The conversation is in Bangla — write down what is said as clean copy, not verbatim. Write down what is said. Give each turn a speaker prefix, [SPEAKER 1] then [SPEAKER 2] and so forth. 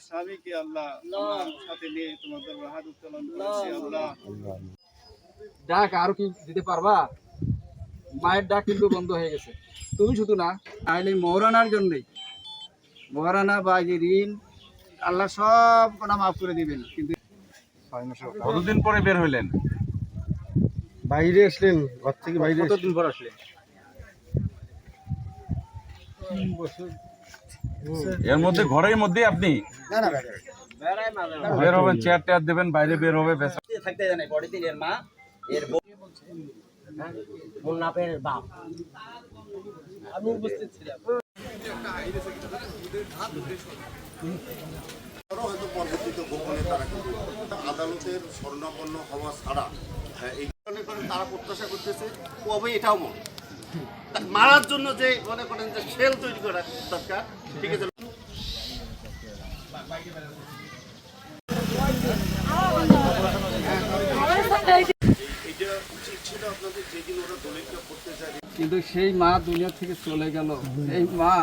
[SPEAKER 1] স্বামীকে আল্লাহ সাথে নিয়ে তোমাদের হাত উত্তোলন করেছে আল্লাহ।
[SPEAKER 2] ডাক আরো কি দিতে পারবা? মায়ের ডাক কিন্তু বন্ধ হয়ে গেছে। তুমি শুধু না, তাহলে মহারানার জন্যই, মহারানা বা যে ঋণ আল্লাহ সব কোনা মাফ করে দিবেন। কিন্তু
[SPEAKER 3] কতদিন পরে বের হইলেন?
[SPEAKER 4] বাইরে আসলেন ঘর থেকে? বাইরে
[SPEAKER 2] কতদিন পর আসলেন?
[SPEAKER 3] এর মধ্যে ঘরের মধ্যে আপনি বের হবেন, চেয়ার টেয়ার দেবেন, বাইরে বের হবে।
[SPEAKER 2] থাকতে জানে বড় দিনের মা এর মুন্নাফের বাপ। আমি উপস্থিত ছিলাম।
[SPEAKER 5] হয়তো পরবর্তীতে গোপনে তারা কিন্তু আদালতের স্বর্ণাপন্ন হওয়া ছাড়া এই ধরনের তারা প্রত্যাশা করতেছে কবে এটাও মনে মারার জন্য যে মনে করেন যে সেল তৈরি করা দরকার, ঠিক আছে। এটা উচিত ছিল আপনাদের যেদিন ওরা দলিলটা করতে চায়,
[SPEAKER 2] কিন্তু সেই মা দুনিয়া থেকে চলে গেল। এই মা